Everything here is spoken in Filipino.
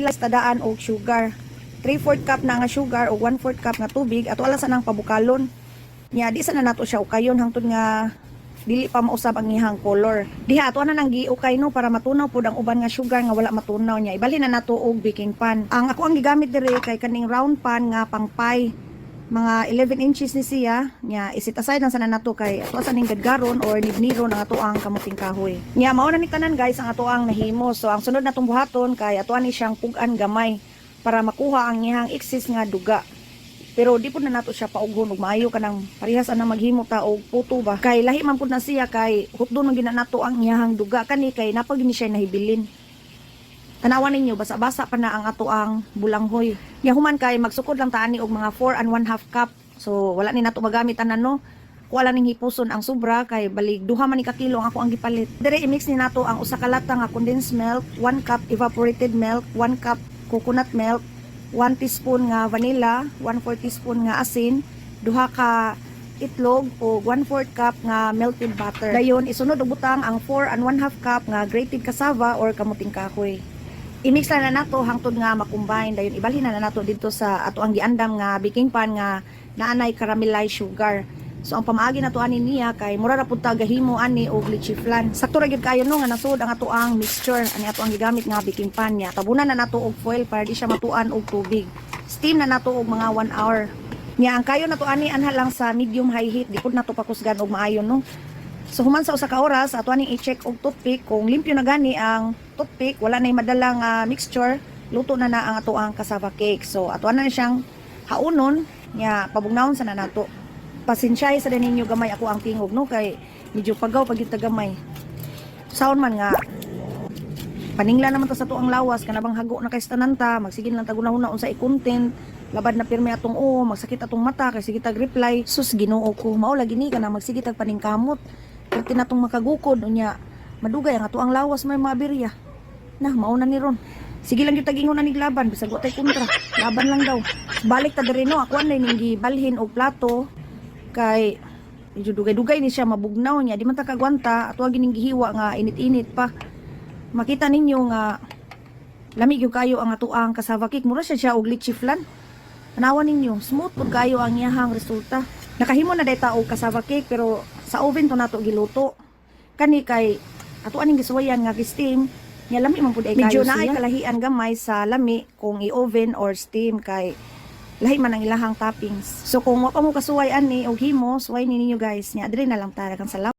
tadaan og sugar. 3/4 cup na nga sugar o 1/4 cup nga tubig ato ala sa nang pabukalon. Nya di sa na nato siya ukayon hangtod nga dili pa mausab ang ihang color. Diha ato na nang giukay no para matunaw pud ang uban nga sugar nga wala matunaw niya. Ibalhin na nato og baking pan. Ang ako ang gigamit diri kay kaning round pan nga pang pie. Mga 11 inches ni siya. Nya isit aside lang sana nato kay ato sa ning gadgaron or nibniro ang ato ang kamuting kahoy. Nya mao na ni tanan guys ang ato ang nahimo. So ang sunod natong buhaton kay ato ni siyang pugan gamay para makuha ang ihang excess nga duga. Pero di po na nato siya paughon ug maayo kanang parehas anang maghimo ta og puto ba. Kay lahi man pud na siya kay hutdon man gina nato ang iyahang duga kani kay napag ni siya nahibilin. Tanawan ninyo basa-basa pa na ang ato ang bulanghoy. Nya human kay magsukod lang ta ani og mga 4 and 1/2 cup. So wala ni nato magamit tanan no. Wala ning hipuson ang sobra kay balig duha man ni ka kilo ang ako ang gipalit. Dire i-mix ni nato ang usa ka lata nga condensed milk, 1 cup evaporated milk, 1 cup coconut milk, 1 teaspoon nga vanilla, 1/4 teaspoon nga asin, duha ka itlog o 1/4 cup nga melted butter. Dayon isunod og butang ang 4 and 1/2 cup nga grated cassava or kamuting kahoy. I-mix na nato hangtod nga makombine. Dayon ibalhin na nato dito sa ato ang giandam nga baking pan nga naanay caramelized sugar. So ang pamaagi nato ani niya kay mura ra pud ta gahimo ani og leche flan. Sakto ra gyud kayo no nga nasud ang ato ang mixture ani ato ang gigamit nga baking pan niya. Tabunan na nato og foil para di siya matuan og tubig. Steam na nato og mga 1 hour. Nya ang kayo nato ani anha lang sa medium high heat, di pud nato pakusgan og maayo no. So human sa usa ka oras ato aning i-check og toothpick kung limpyo na gani ang toothpick, wala nay madalang mixture, luto na na ang ato ang cassava cake. So ato na siyang haunon nya pabugnawon sa na nato. Pasensyay sa ninyo gamay ako ang tingog no kay medyo pagaw pag kita gamay. Sound man nga paningla naman ta sa to ang lawas kanabang hago na kay tananta, magsigin lang tagunahon na unsa i-content, labad na pirmi atong magsakit atong mata kay sige tag reply. Sus Ginoo ko, mao lagi ni kana magsige tag paningkamot. Perti natong makagukod unya madugay ang ato ang lawas may maabirya. Nah, mao na ni ron. Sige lang yung tagingon na niglaban bisag wa tay kontra. Laban lang daw. Balik ta diri no, ako anay ning gibalhin og plato. Kay medyo dugay-dugay ni siya mabugnaw niya di man ta kagwanta ato gining gihiwa nga init-init pa makita ninyo nga lamig yung kayo ang ato ang cassava cake mura siya og leche flan tanawan ninyo smooth pud kayo ang iyahang resulta nakahimo na dayta og cassava cake pero sa oven to nato giluto kani kay ato aning gisuwayan nga gi-steam nya lami man pud ay kayo medyo naay kalahian gamay sa lami kung i-oven or steam kay lahi man ang ilahang toppings. So kung wa pa mo kasuway ani og himo, suway ninyo guys. Nya adre na lang ta kang salamat.